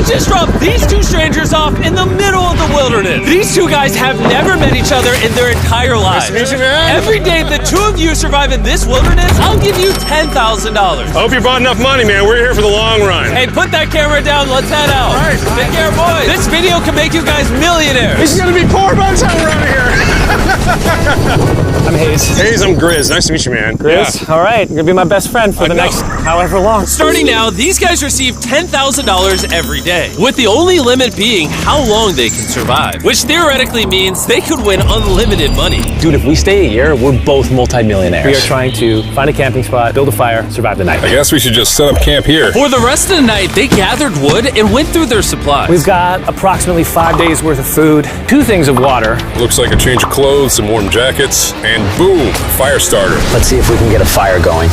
just dropped these two strangers off in the middle of the wilderness. These two guys have never met each other in their entire lives. Nice to meet you, man. Every day the two of you survive in this wilderness, I'll give you $10,000. I hope you brought enough money, man. We're here for the long run. Hey, put that camera down. Let's head out. All right. Take care, boys. This video can make you guys millionaires. He's gonna be poor by the time we're out of here. I'm Hayes. Hayes, I'm Grizz. Nice to meet you, man. Grizz? Yeah. All right, you're gonna be my best friend for the know. next however long. Starting now, these guys receive $10,000 every day, with the only limit being how long they can survive, which theoretically means they could win unlimited money. Dude, if we stay a year, we're both multimillionaires. We are trying to find a camping spot, build a fire, survive the night. I guess we should just set up camp here. For the rest of the night, they gathered wood and went through their supplies. We've got approximately 5 days worth of food, 2 things of water. Looks like a change of clothes, some warm jackets, and boom, fire starter. Let's see if we can get a fire going.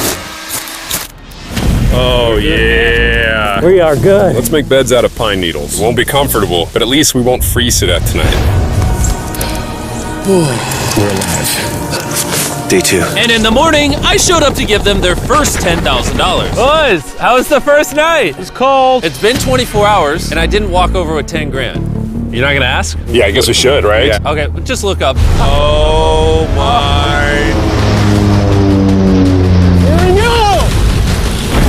Oh, yeah. We are good. Let's make beds out of pine needles. Won't be comfortable, but at least we won't freeze to death tonight. We're alive. Day 2. And in the morning, I showed up to give them their first $10,000. Boys, how was the first night? It's cold. It's been 24 hours, and I didn't walk over with 10 grand. You're not gonna ask? Yeah, I guess we should, right? Yeah. Okay, just look up. Oh, my.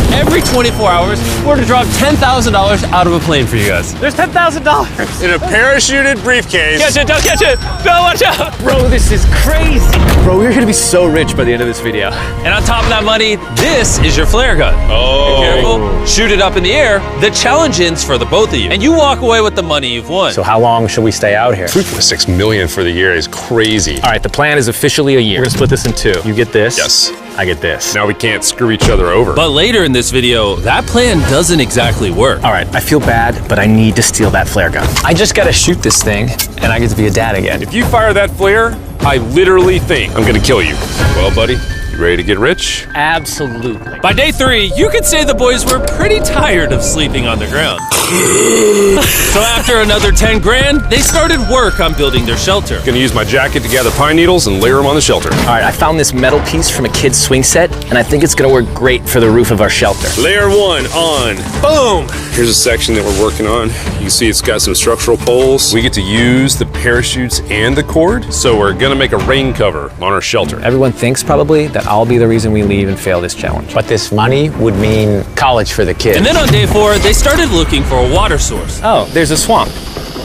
Every 24 hours, we're to drop $10,000 out of a plane for you guys. There's $10,000. In a parachuted briefcase. Catch it, don't catch it! No, watch out! Bro, this is crazy. Bro, we're gonna be so rich by the end of this video. And on top of that money, this is your flare gun. Oh. Careful, shoot it up in the air. The challenge ends for the both of you. And you walk away with the money you've won. So how long should we stay out here? $3.6 million for the year is crazy. All right, the plan is officially a year. We're gonna split this in 2. You get this. Yes. I get this. Now we can't screw each other over. But later in this video, that plan doesn't exactly work. All right, I feel bad, but I need to steal that flare gun. I just gotta shoot this thing, and I get to be a dad again. If you fire that flare, I literally think I'm gonna kill you. Well, buddy, you ready to get rich? Absolutely. By day 3, you could say the boys were pretty tired of sleeping on the ground. So after another 10 grand, they started work on building their shelter. Gonna use my jacket to gather pine needles and layer them on the shelter. All right, I found this metal piece from a kid's swing set, and I think it's gonna work great for the roof of our shelter. Layer 1 on. Boom! Here's a section that we're working on. You can see it's got some structural poles. We get to use the parachutes and the cord, so we're gonna make a rain cover on our shelter. Everyone thinks probably that I'll be the reason we leave and fail this challenge. But this money would mean college for the kids. And then on day 4, they started looking for a water source. Oh, there's a swamp.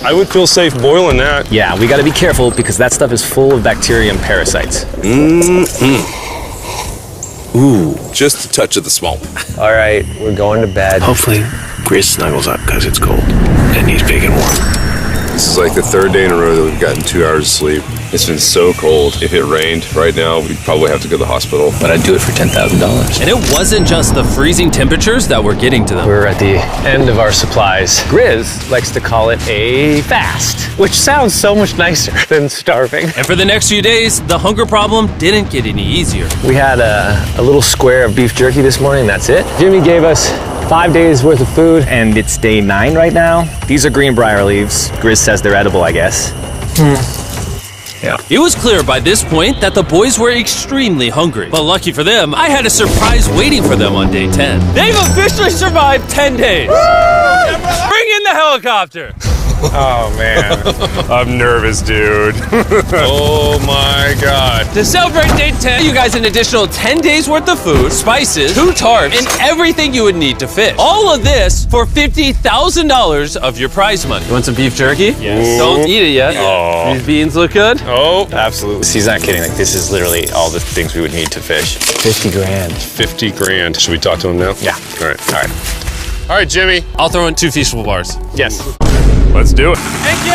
I would feel safe boiling that. Yeah, we gotta be careful because that stuff is full of bacteria and parasites. Ooh, just a touch of the swamp. All right, we're going to bed. Hopefully, Grizz snuggles up because it's cold and he's big and warm. This is like the 3rd day in a row that we've gotten 2 hours of sleep. It's been so cold. If it rained right now, we'd probably have to go to the hospital. But I'd do it for $10,000. And it wasn't just the freezing temperatures that were getting to them. We're at the end of our supplies. Grizz likes to call it a fast, which sounds so much nicer than starving. And for the next few days, the hunger problem didn't get any easier. We had a little square of beef jerky this morning, that's it. Jimmy gave us 5 days worth of food, and it's day 9 right now. These are greenbrier leaves. Grizz says they're edible, I guess. Yeah. It was clear by this point that the boys were extremely hungry. But lucky for them, I had a surprise waiting for them on day 10. They've officially survived 10 days. Bring in the helicopter. Oh, man. I'm nervous, dude. Oh, my God. To celebrate day 10, you guys an additional 10 days worth of food, spices, 2 tarps, and everything you would need to fish. All of this for $50,000 of your prize money. You want some beef jerky? Yes. Don't eat it yet. Oh. These beans look good. Oh, absolutely. He's not kidding. Like, this is literally all the things we would need to fish. 50 grand. 50 grand. Should we talk to him now? Yeah. All right. All right. All right, Jimmy. I'll throw in 2 Feastable bars. Yes. Let's do it. Thank you!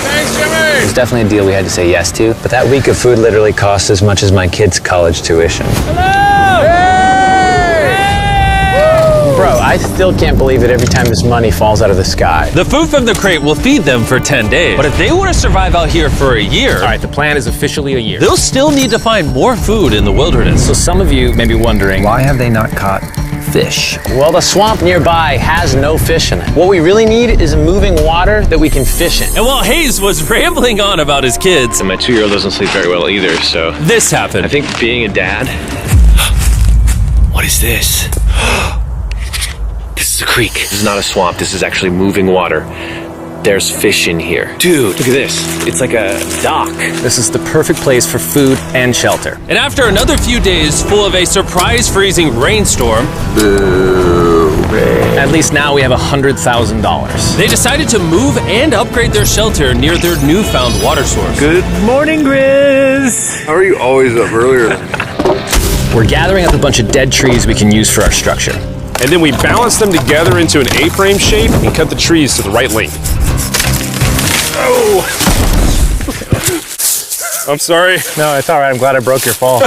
Thanks, Jimmy! It was definitely a deal we had to say yes to, but that week of food literally cost as much as my kids' college tuition. Bro, I still can't believe it every time this money falls out of the sky. The food from the crate will feed them for 10 days. But if they want to survive out here for a year, All right, the plan is officially a year. they'll still need to find more food in the wilderness. So some of you may be wondering, why have they not caught fish? Well, the swamp nearby has no fish in it. What we really need is moving water that we can fish in. And while Hayes was rambling on about his kids, And my 2-year-old doesn't sleep very well either, so this happened. I think being a dad. What is this? This is the creek. This is not a swamp. This is actually moving water. There's fish in here. Dude, look at this. It's like a dock. This is the perfect place for food and shelter. And after another few days full of a surprise freezing rainstorm, At least now we have $100,000. they decided to move and upgrade their shelter near their newfound water source. Good morning, Grizz. How are you always up earlier? We're gathering up a bunch of dead trees we can use for our structure. And then we balance them together into an A-frame shape and cut the trees to the right length. Oh! I'm sorry. No, it's all right. I'm glad I broke your fall.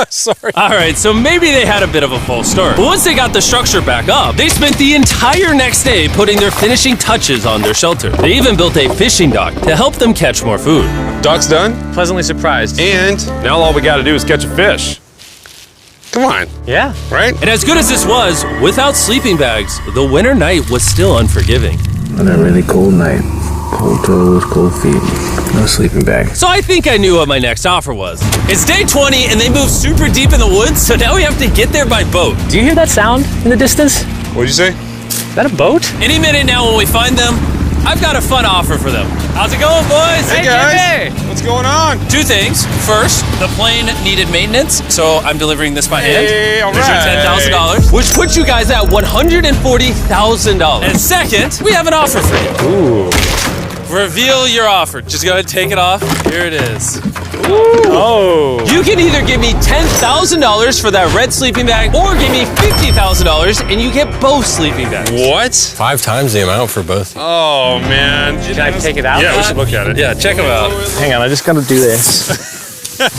Sorry. All right, so maybe they had a bit of a false start. But once they got the structure back up, they spent the entire next day putting their finishing touches on their shelter. They even built a fishing dock to help them catch more food. Dock's done, Pleasantly surprised. and now all we gotta do is catch a fish. Come on, Yeah. right? And as good as this was, without sleeping bags, the winter night was still unforgiving. On a really cold night, cold toes, cold feet, no sleeping bag. So I think I knew what my next offer was. It's day 20 and they moved super deep in the woods, so now we have to get there by boat. Do you hear that sound in the distance? What'd you say? Is that a boat? Any minute now when we find them, I've got a fun offer for them. How's it going, boys? Hey guys, what's going on? Two things. First, the plane needed maintenance, so I'm delivering this by hand. Hey, all There's your right. $10,000, which puts you guys at $140,000. And second, we have an offer for you. Ooh. Reveal your offer. Just go ahead and take it off. Here it is. Oh. You can either give me $10,000 for that red sleeping bag, or give me $50,000 and you get both sleeping bags. What? 5 times the amount for both. Oh man. Can I take it out? Yeah, we should look at it. Yeah, check them out. Hang on, I just gotta do this.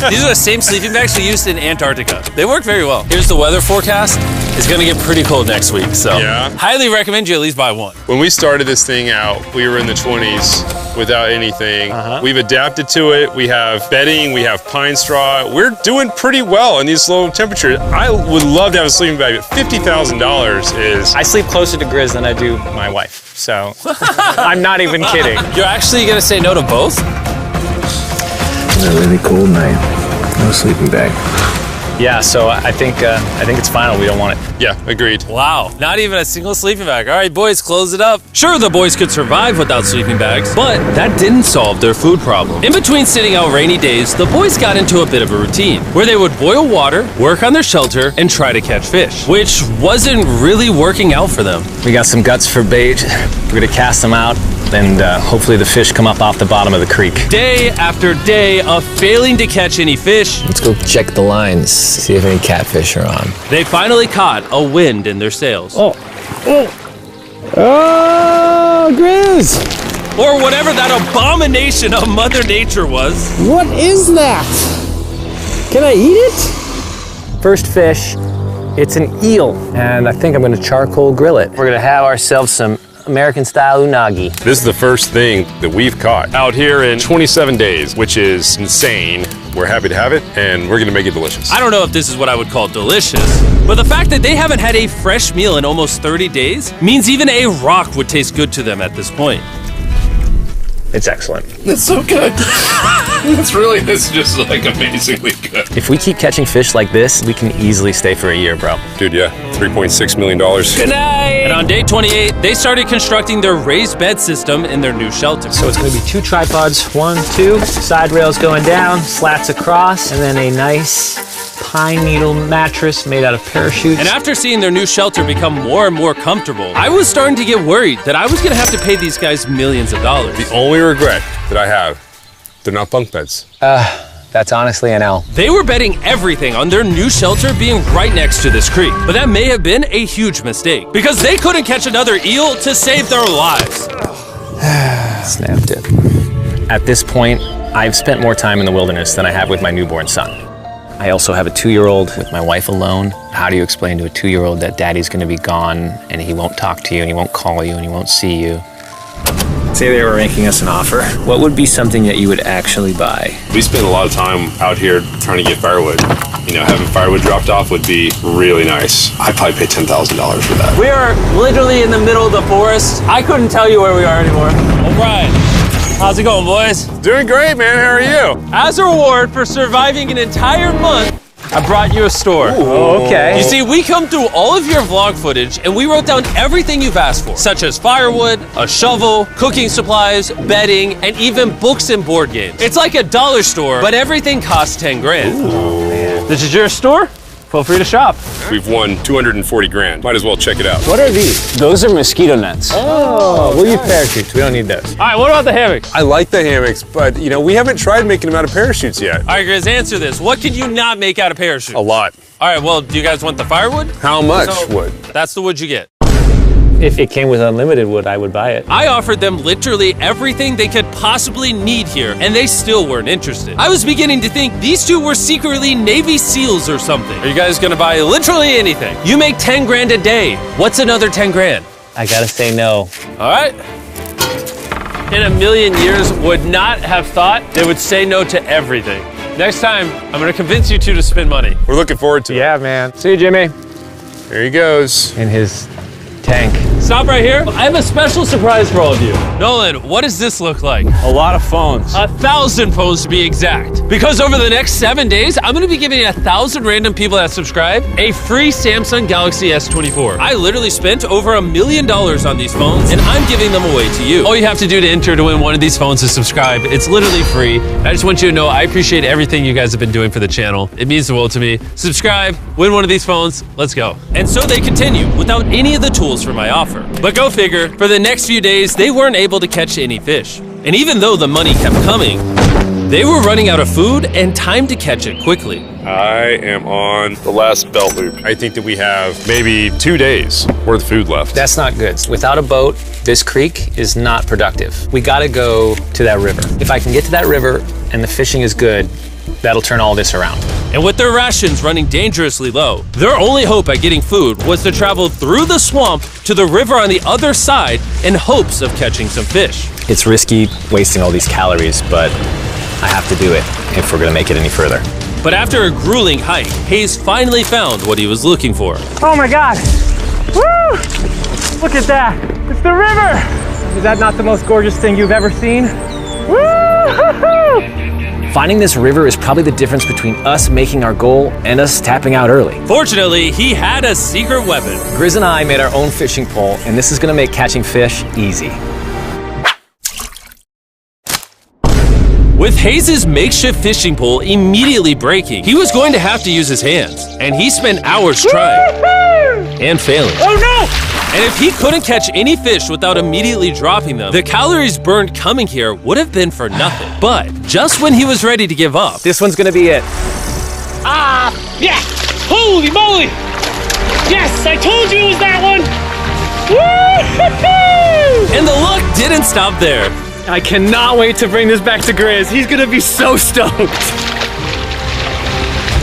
These are the same sleeping bags we used in Antarctica. They work very well. Here's the weather forecast. It's gonna get pretty cold next week, so Yeah. highly recommend you at least buy one. When we started this thing out, we were in the 20s without anything. We've adapted to it. We have bedding, we have pine straw. We're doing pretty well in these low temperatures. I would love to have a sleeping bag, but $50,000 is... I sleep closer to Grizz than I do my wife, so I'm not even kidding. You're actually gonna say no to both? On a really cold night, no sleeping bag. Yeah, so I think it's final. We don't want it. Yeah, agreed. Wow, not even a single sleeping bag. All right, boys, close it up. Sure, the boys could survive without sleeping bags, but that didn't solve their food problem. In between sitting out rainy days, the boys got into a bit of a routine where they would boil water, work on their shelter, and try to catch fish, which wasn't really working out for them. We got some guts for bait. We're gonna cast them out, and hopefully the fish come up off the bottom of the creek. Day after day of failing to catch any fish, Let's go check the lines, see if any catfish are on. they finally caught a wind in their sails. Oh, Grizz! Or whatever that abomination of Mother Nature was. What is that? Can I eat it? First fish, it's an eel, and I think I'm gonna charcoal grill it. We're gonna have ourselves some American-style unagi. This is the first thing that we've caught out here in 27 days, which is insane. We're happy to have it, and we're gonna make it delicious. I don't know if this is what I would call delicious, but the fact that they haven't had a fresh meal in almost 30 days means even a rock would taste good to them at this point. It's excellent. It's so good. It's just like amazingly good. If we keep catching fish like this, we can easily stay for a year, bro. Dude, yeah, $3.6 million. Good night! And on day 28, they started constructing their raised bed system in their new shelter. So it's going to be 2 tripods, 1, 2, side rails going down, slats across, and then a nice pine needle mattress made out of parachutes. And after seeing their new shelter become more and more comfortable, I was starting to get worried that I was gonna have to pay these guys millions of dollars. The only regret that I have, they're not bunk beds. That's honestly an L. They were betting everything on their new shelter being right next to this creek, but that may have been a huge mistake because they couldn't catch another eel to save their lives. Snapped it. At this point, I've spent more time in the wilderness than I have with my newborn son. I also have a 2-year-old with my wife alone. How do you explain to a 2-year-old that daddy's gonna be gone and he won't talk to you and he won't call you and he won't see you? Say they were making us an offer. What would be something that you would actually buy? We spend a lot of time out here trying to get firewood. You know, having firewood dropped off would be really nice. I'd probably pay $10,000 for that. We are literally in the middle of the forest. I couldn't tell you where we are anymore. O'Brien, how's it going, boys? Doing great, man. How are you? As a reward for surviving an entire month I brought you a store. Oh, okay. You see, we come through all of your vlog footage and we wrote down everything you've asked for, such as firewood, a shovel, cooking supplies, bedding, and even books and board games. It's like a dollar store, but everything costs 10 grand. Oh, man. This is your store? Feel free to shop. We've won 240 grand. Might as well check it out. What are these? Those are mosquito nets. Oh, we'll use parachutes. We don't need those. All right, what about the hammocks? I like the hammocks, but you know, we haven't tried making them out of parachutes yet. All right, Grizz, answer this. What can you not make out of parachutes? A lot. All right, well, do you guys want the firewood? How much wood? That's the wood you get. If it came with unlimited wood, I would buy it. I offered them literally everything they could possibly need here, and they still weren't interested. I was beginning to think these two were secretly Navy SEALs or something. Are you guys gonna buy literally anything? You make 10 grand a day. What's another 10 grand? I gotta say no. All right. In a million years, would not have thought they would say no to everything. Next time, I'm gonna convince you two to spend money. We're looking forward to it. Yeah, man. See you, Jimmy. There he goes. In his tank. Stop right here. I have a special surprise for all of you. Nolan, what does this look like? A lot of phones. 1,000 phones to be exact. Because over the next 7 days, I'm gonna be giving 1,000 random people that subscribe a free Samsung Galaxy S24. I literally spent over $1 million on these phones, and I'm giving them away to you. All you have to do to enter to win one of these phones is subscribe. It's literally free. I just want you to know I appreciate everything you guys have been doing for the channel. It means the world to me. Subscribe, win one of these phones, let's go. And so they continue without any of the tools for my offer. But go figure, for the next few days, they weren't able to catch any fish. And even though the money kept coming, they were running out of food and time to catch it quickly. I am on the last belt loop. I think that we have maybe 2 days worth of food left. That's not good. Without a boat, this creek is not productive. We gotta go to that river. If I can get to that river and the fishing is good, that'll turn all this around. And with their rations running dangerously low, their only hope at getting food was to travel through the swamp to the river on the other side in hopes of catching some fish. It's risky wasting all these calories, but I have to do it if we're gonna make it any further. But after a grueling hike, Hayes finally found what he was looking for. Oh my God! Woo! Look at that! It's the river! Is that not the most gorgeous thing you've ever seen? Woo! Finding this river is probably the difference between us making our goal and us tapping out early. Fortunately, he had a secret weapon. Grizz and I made our own fishing pole, and this is gonna make catching fish easy. With Hayes' makeshift fishing pole immediately breaking, he was going to have to use his hands, and he spent hours trying and failing. Oh no! And if he couldn't catch any fish without immediately dropping them, the calories burned coming here would have been for nothing. But just when he was ready to give up, This one's gonna be it. yeah! Holy moly! Yes, I told you it was that one! Woo-hoo-hoo! And the luck didn't stop there. I cannot wait to bring this back to Grizz. He's gonna be so stoked.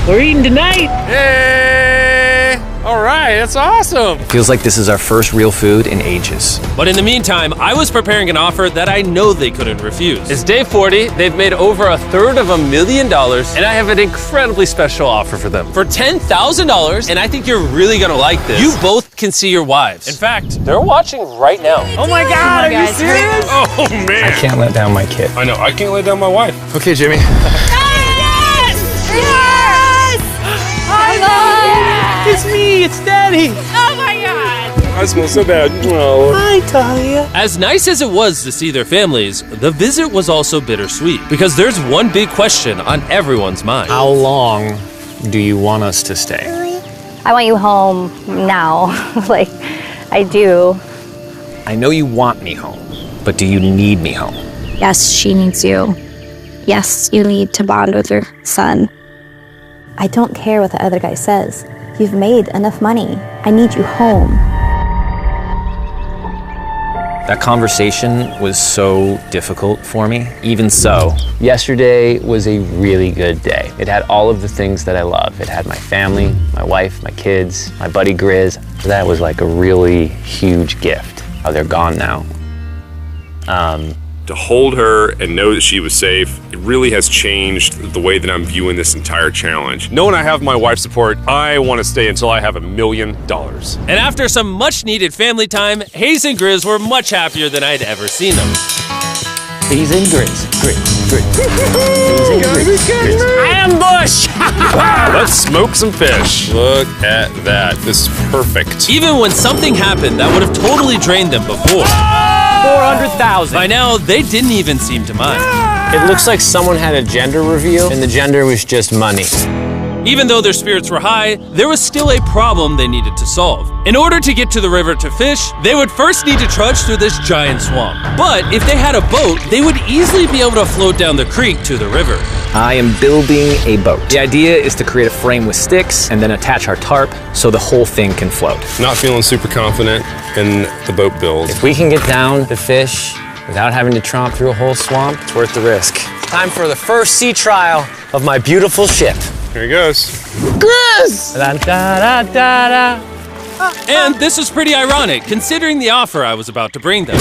We're eating tonight. Hey! All right, that's awesome. Feels like this is our first real food in ages. But in the meantime, I was preparing an offer that I know they couldn't refuse. It's day 40, they've made over $250,000, and I have an incredibly special offer for them. For $10,000, and I think you're really gonna like this, you both can see your wives. In fact, they're watching right now. Oh my God, are you serious? Oh man. I can't let down my kid. I know, I can't let down my wife. Okay, Jimmy. It's me, it's Daddy. Oh my God! I smell so bad. Oh. Hi, Talia. As nice as it was to see their families, the visit was also bittersweet, because there's one big question on everyone's mind. How long do you want us to stay? I want you home now. Like, I do. I know you want me home, but do you need me home? Yes, she needs you. Yes, you need to bond with your son. I don't care what the other guy says. You've made enough money. I need you home. That conversation was so difficult for me. Even so, yesterday was a really good day. It had all of the things that I love. It had my family, my wife, my kids, my buddy Grizz. That was like a really huge gift. Oh, they're gone now. To hold her and know that she was safe, it really has changed the way that I'm viewing this entire challenge. Knowing I have my wife's support, I want to stay until I have $1 million. And after some much needed family time, Hayes and Grizz were much happier than I'd ever seen them. Hayes and Grizz. Hayes and Grizz. Ambush! Let's smoke some fish. Look at that. This is perfect. Even when something happened that would have totally drained them before, 400,000. by now they didn't even seem to mind. It looks like someone had a gender reveal, and the gender was just money. Even though their spirits were high, there was still a problem they needed to solve. In order to get to the river to fish, they would first need to trudge through this giant swamp. But if they had a boat, they would easily be able to float down the creek to the river. I am building a boat. The idea is to create a frame with sticks and then attach our tarp so the whole thing can float. Not feeling super confident in the boat build. If we can get down to fish without having to tromp through a whole swamp, it's worth the risk. Time for the first sea trial of my beautiful ship. Here he goes. Grizz! Da, da, da, da, da. And this was pretty ironic, considering the offer I was about to bring them.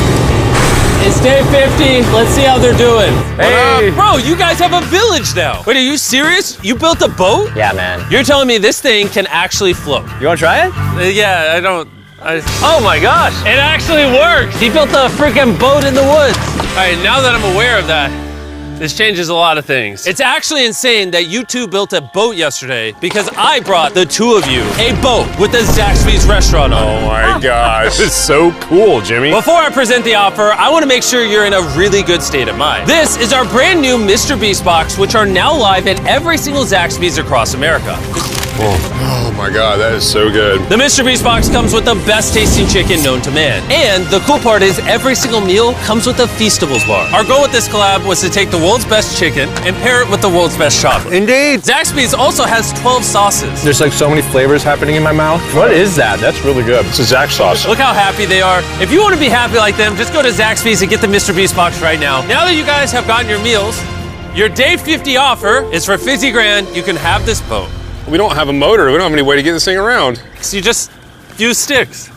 It's day 50. Let's see how they're doing. Hey! Bro, you guys have a village now. Wait, are you serious? You built a boat? Yeah, man. You're telling me this thing can actually float? You wanna try it? Yeah, I don't. Oh my gosh, it actually works. He built a freaking boat in the woods. All right, now that I'm aware of that, this changes a lot of things. It's actually insane that you two built a boat yesterday because I brought the two of you a boat with the Zaxby's restaurant on it. Oh my gosh. This is so cool, Jimmy. Before I present the offer, I want to make sure you're in a really good state of mind. This is our brand new Mr. Beast box, which are now live at every single Zaxby's across America. Oh my god, that is so good. The Mr. Beast box comes with the best tasting chicken known to man. And the cool part is every single meal comes with a Feastables bar. Our goal with this collab was to take the world's best chicken and pair it with the world's best chocolate. Indeed. Zaxby's also has 12 sauces. There's like so many flavors happening in my mouth. What is that? That's really good. It's a Zax sauce. Look how happy they are. If you want to be happy like them, just go to Zaxby's and get the Mr. Beast box right now. Now that you guys have gotten your meals, your day 50 offer is for $50 grand. You can have this boat. We don't have a motor. We don't have any way to get this thing around. So you just use sticks.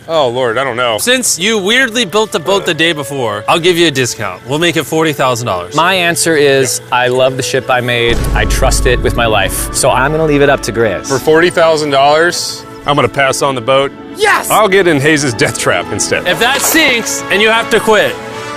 Oh Lord, I don't know. Since you weirdly built the boat the day before, I'll give you a discount. We'll make it $40,000. My answer is I love the ship I made. I trust it with my life. So I'm gonna leave it up to Grizz. For $40,000, I'm gonna pass on the boat. Yes! I'll get in Hayes' death trap instead. If that sinks and you have to quit,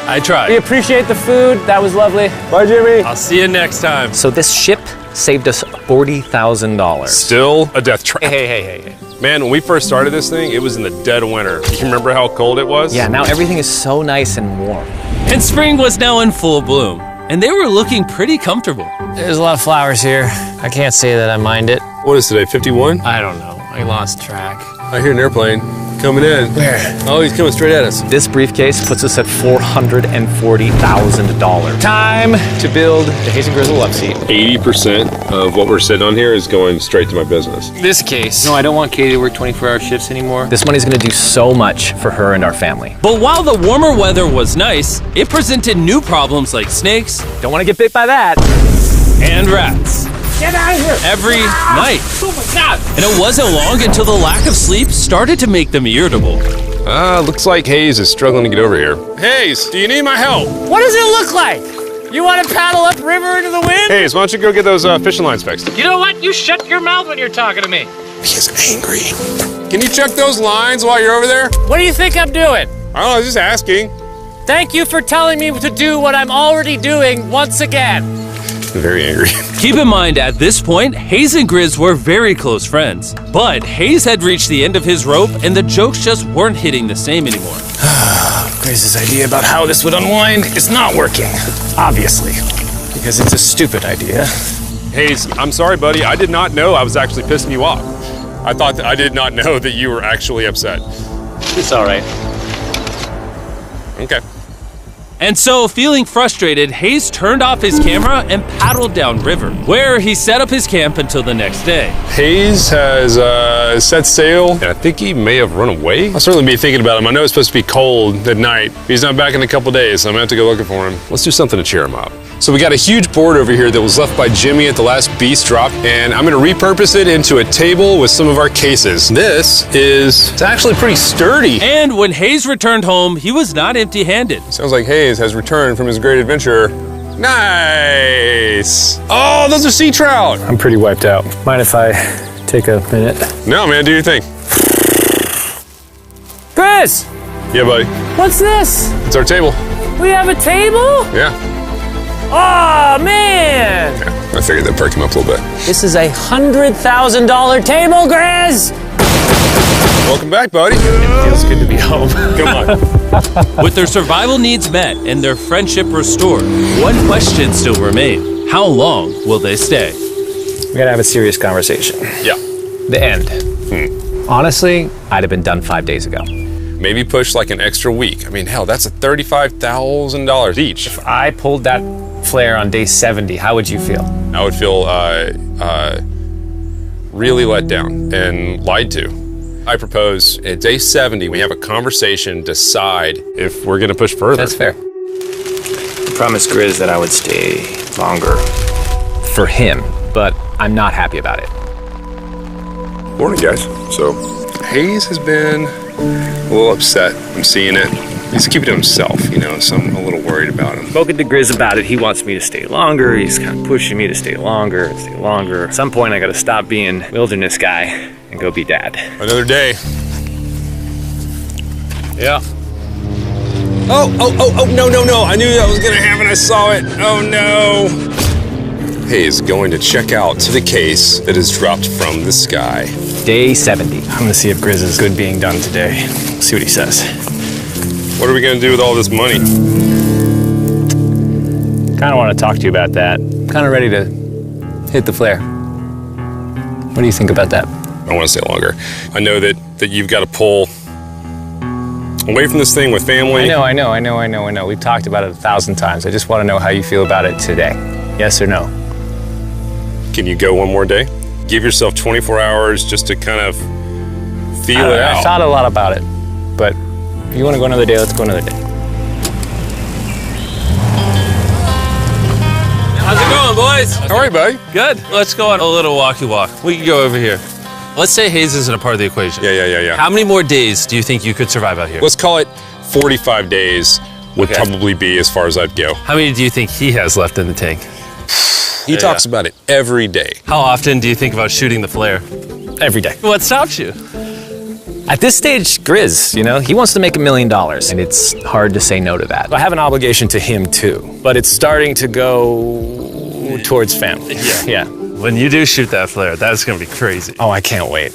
I We tried. appreciate the food. That was lovely. Bye, Jimmy. I'll see you next time. So this ship saved us $40,000. Still a death trap. Hey. Man, when we first started this thing, it was in the dead of winter. You remember how cold it was? Yeah, now everything is so nice and warm. And spring was now in full bloom, and they were looking pretty comfortable. There's a lot of flowers here. I can't say that I mind it. What is today, 51? I don't know. I lost track. I hear an airplane coming in. Where? Oh, he's coming straight at us. This briefcase puts us at $440,000. Time to build the Hayes and Grizzle love seat. 80% of what we're sitting on here is going straight to my business. This case. No, I don't want Katie to work 24-hour shifts anymore. This money's gonna do so much for her and our family. But while the warmer weather was nice, it presented new problems like snakes Don't wanna get bit by that. and rats. Get out of here! Every night. Oh my God! And it wasn't long until the lack of sleep started to make them irritable. Looks like Hayes is struggling to get over here. Hayes, do you need my help? What does it look like? You want to paddle upriver into the wind? Hayes, why don't you go get those fishing lines fixed? You know what? You shut your mouth when you're talking to me. He's angry. Can you check those lines while you're over there? What do you think I'm doing? I don't know, I was just asking. Thank you for telling me to do what I'm already doing once again. Very angry. Keep in mind, at this point, Hayes and Grizz were very close friends. But Hayes had reached the end of his rope, and the jokes just weren't hitting the same anymore. Grizz's idea about how this would unwind is not working. Obviously. Because it's a stupid idea. Hayes, I'm sorry, buddy. I did not know I was actually pissing you off. I did not know that you were actually upset. It's all right. Okay. And so, feeling frustrated, Hayes turned off his camera and paddled downriver, where he set up his camp until the next day. Hayes has set sail, and I think he may have run away. I'll certainly be thinking about him. I know it's supposed to be cold at night. He's not back in a couple days, so I'm gonna have to go looking for him. Let's do something to cheer him up. So we got a huge board over here that was left by Jimmy at the last beast drop, and I'm gonna repurpose it into a table with some of our cases. It's actually pretty sturdy. And when Hayes returned home, he was not empty-handed. Sounds like Hayes has returned from his great adventure. Nice! Oh, those are sea trout! I'm pretty wiped out. Mind if I take a minute? No, man, do your thing. Chris! Yeah, buddy. What's this? It's our table. We have a table? Yeah. Oh, man! I figured that'd perk him up a little bit. This is a $100,000 table, Grizz! Welcome back, buddy. It feels good to be home. Come on. With their survival needs met and their friendship restored, one question still remains. How long will they stay? We gotta have a serious conversation. Yeah. The end. Honestly, I'd have been done 5 days ago. Maybe push like an extra week. I mean, hell, that's $35,000 each. If I pulled that flare on day 70, how would you feel? I would feel really let down and lied to. I propose at day 70, we have a conversation, decide if we're gonna push further. That's fair. I promised Grizz that I would stay longer. For him, but I'm not happy about it. Morning, guys. So, Hayes has been a little upset. I'm seeing it. He's keeping to himself, you know, so I'm a little worried about him. Spoken to Grizz about it. He wants me to stay longer. He's kind of pushing me to stay longer. At some point, I gotta stop being wilderness guy and go be dad. Another day. Yeah. Oh, no. I knew that was gonna happen. I saw it. Oh, no. Hayes going to check out to the case that is dropped from the sky. Day 70. I'm gonna see if Grizz is good being done today. See what he says. What are we gonna do with all this money? Kind of want to talk to you about that. Kind of ready to hit the flare. What do you think about that? I want to stay longer. I know that you've got to pull away from this thing with family. I know. We've talked about it 1,000 times. I just want to know how you feel about it today. Yes or no? Can you go one more day? Give yourself 24 hours just to kind of feel it out. I thought a lot about it, but if you want to go another day, let's go another day. How's it going, boys? How are you, buddy? Good. Let's go on a little walkie walk. We can go over here. Let's say Hayes isn't a part of the equation. Yeah. How many more days do you think you could survive out here? Let's call it 45 days would probably be as far as I'd go. How many do you think he has left in the tank? He talks about it every day. How often do you think about shooting the flare? Every day. What stops you? At this stage, Grizz, he wants to make $1 million, and it's hard to say no to that. I have an obligation to him too, but it's starting to go towards family. Yeah. When you do shoot that flare, that's gonna be crazy. Oh, I can't wait.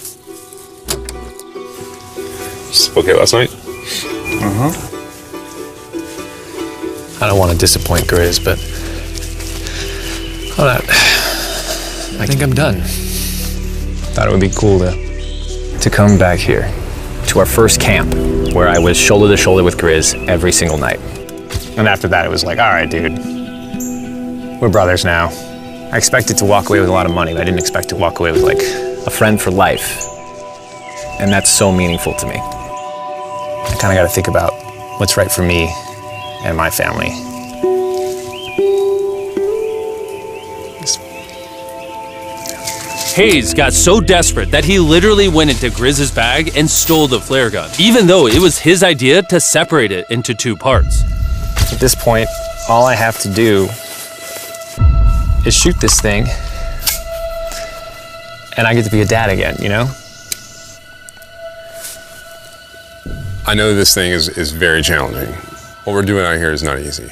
Okay last night? I don't want to disappoint Grizz, but I think I'm done. Thought it would be cool to come back here. To our first camp, where I was shoulder to shoulder with Grizz every single night. And after that, it was like, all right, dude, we're brothers now. I expected to walk away with a lot of money, but I didn't expect to walk away with like A friend for life. And that's so meaningful to me. I kind of got to think about what's right for me and my family. Hayes got so desperate that he literally went into Grizz's bag and stole the flare gun, even though it was his idea to separate it into 2 parts. At this point, all I have to do is shoot this thing, and I get to be a dad again, I know this thing is very challenging. What we're doing out here is not easy.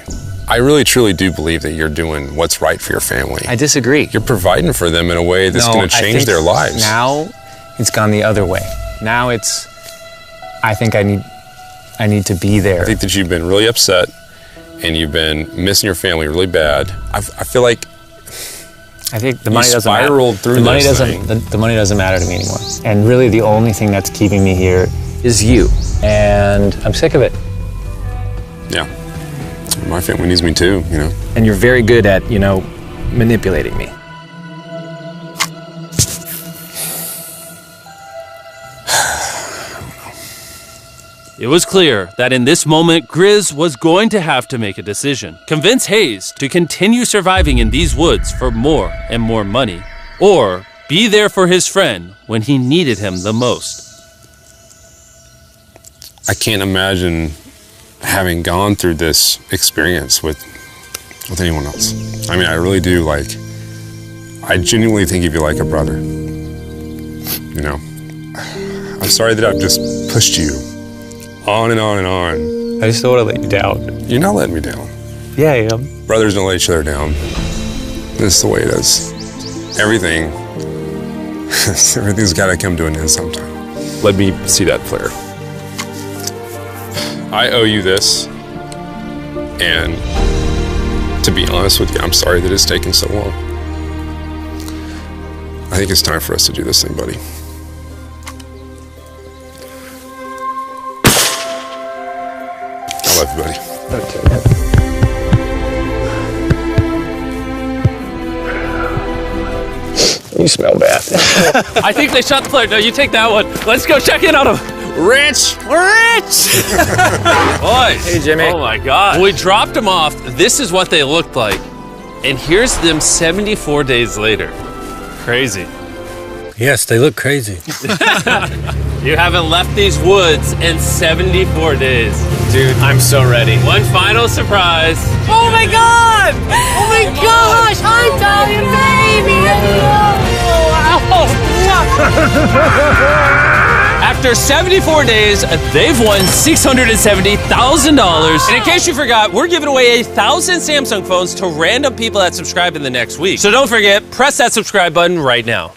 I really truly do believe that you're doing what's right for your family. I disagree. You're providing for them in a way that's going to change their lives. Now it's gone the other way. Now I think I need to be there. I think that you've been really upset and you've been missing your family really bad. I feel like I think the money doesn't matter. spiraled through the money this doesn't thing. the money doesn't matter to me anymore. And really the only thing that's keeping me here is you. And I'm sick of it. Yeah. My family needs me too, And you're very good at, manipulating me. It was clear that in this moment, Grizz was going to have to make a decision. Convince Hayes to continue surviving in these woods for more and more money, or be there for his friend when he needed him the most. I can't imagine having gone through this experience with anyone else. I mean, I really do, I genuinely think of you like a brother. I'm sorry that I've just pushed you on and on and on I just don't want to let you down. You're not letting me down. Yeah, I am. Brothers don't let each other down. This is the way it is. Everything's got to come to an end sometime. Let me see that flare. I owe you this, and to be honest with you, I'm sorry that it's taken so long. I think it's time for us to do this thing, buddy. I love you, buddy. Okay. You smell bad. I think they shot the flare. No, you take that one. Let's go check in on them. Rich! Boys. Hey, Jimmy. Oh my God. When we dropped them off, this is what they looked like. And here's them 74 days later. Crazy. Yes, they look crazy. You haven't left these woods in 74 days. Dude, I'm so ready. One final surprise. Oh my God! Oh my gosh! Hi, Italian baby! After 74 days, they've won $670,000. And in case you forgot, we're giving away 1,000 Samsung phones to random people that subscribe in the next week. So don't forget, press that subscribe button right now.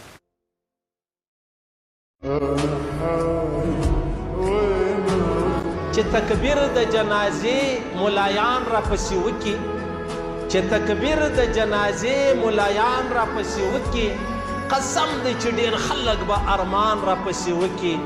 چې تکبیر د جنازې ملایان را پسې وکي چې تکبیر د جنازې ملایان را پسې وکي قسم دې چې ډېر خلک به ارمان را پسې وکي